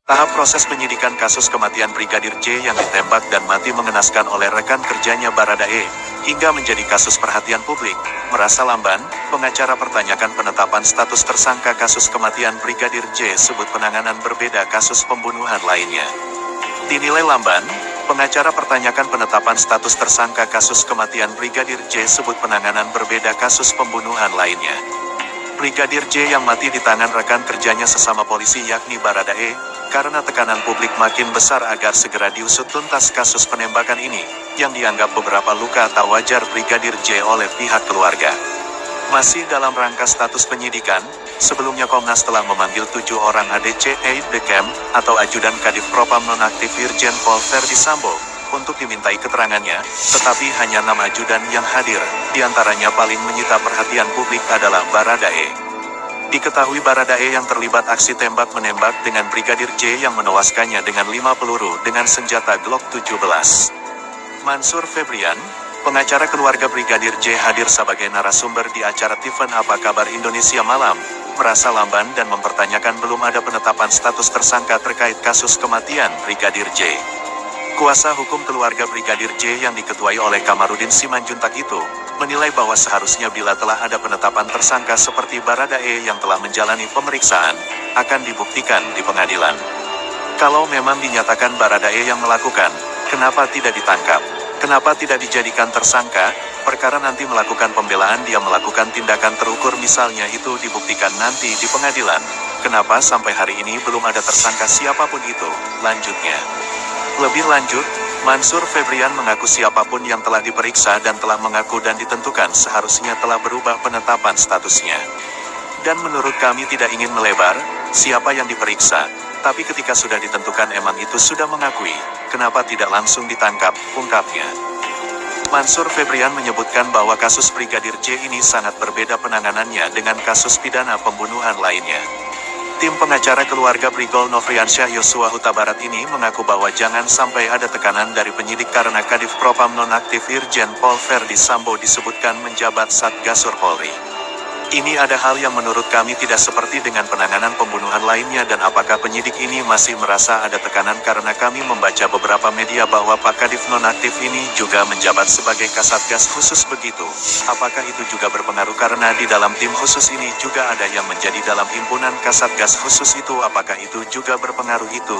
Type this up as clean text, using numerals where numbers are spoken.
Tahap proses penyidikan kasus kematian Brigadir J yang ditembak dan mati mengenaskan oleh rekan kerjanya Baradae, hingga menjadi kasus perhatian publik, merasa lamban. Pengacara pertanyakan penetapan status tersangka kasus kematian Brigadir J sebut penanganan berbeda kasus pembunuhan lainnya. Dinilai lamban, pengacara pertanyakan penetapan status tersangka kasus kematian Brigadir J sebut penanganan berbeda kasus pembunuhan lainnya. Brigadir J yang mati di tangan rekan kerjanya sesama polisi yakni Baradae, karena tekanan publik makin besar agar segera diusut tuntas kasus penembakan ini, yang dianggap beberapa luka tak wajar Brigadir J oleh pihak keluarga. Masih dalam rangka status penyidikan, sebelumnya Komnas telah memanggil 7 orang ADC Aide de Camp, atau Ajudan Kadif Propam Nonaktif Irjen Pol Verdi Sambo, untuk dimintai keterangannya, tetapi hanya 6 ajudan yang hadir, diantaranya paling menyita perhatian publik adalah Baradae. Diketahui Baradae yang terlibat aksi tembak-menembak dengan Brigadir J yang menewaskannya dengan 5 peluru dengan senjata Glock 17. Mansur Febrian, pengacara keluarga Brigadir J hadir sebagai narasumber di acara Tiffen Apa Kabar Indonesia Malam, merasa lamban dan mempertanyakan belum ada penetapan status tersangka terkait kasus kematian Brigadir J. Kuasa hukum keluarga Brigadir J yang diketuai oleh Kamarudin Simanjuntak itu, menilai bahwa seharusnya bila telah ada penetapan tersangka seperti Baradae yang telah menjalani pemeriksaan, akan dibuktikan di pengadilan. Kalau memang dinyatakan Baradae yang melakukan, kenapa tidak ditangkap? Kenapa tidak dijadikan tersangka? Perkara nanti melakukan pembelaan dia melakukan tindakan terukur misalnya itu dibuktikan nanti di pengadilan. Kenapa sampai hari ini belum ada tersangka siapapun itu? Lanjutnya. Lebih lanjut, Mansur Febrian mengaku siapapun yang telah diperiksa dan telah mengaku dan ditentukan seharusnya telah berubah penetapan statusnya. Dan menurut kami tidak ingin melebar, siapa yang diperiksa, tapi ketika sudah ditentukan emang itu sudah mengakui, kenapa tidak langsung ditangkap, ungkapnya. Mansur Febrian menyebutkan bahwa kasus Brigadir J ini sangat berbeda penanganannya dengan kasus pidana pembunuhan lainnya. Tim pengacara keluarga Brigol Nofriansyah Yosua Huta Barat ini mengaku bahwa jangan sampai ada tekanan dari penyidik karena Kadif Propam Nonaktif Irjen Pol Verdi Sambo disebutkan menjabat Satgasur Polri. Ini ada hal yang menurut kami tidak seperti dengan penanganan pembunuhan lainnya dan apakah penyidik ini masih merasa ada tekanan karena kami membaca beberapa media bahwa Pak Kadif Nonaktif ini juga menjabat sebagai Kasatgas khusus begitu. Apakah itu juga berpengaruh karena di dalam tim khusus ini juga ada yang menjadi dalam himpunan Kasatgas khusus itu apakah itu juga berpengaruh itu?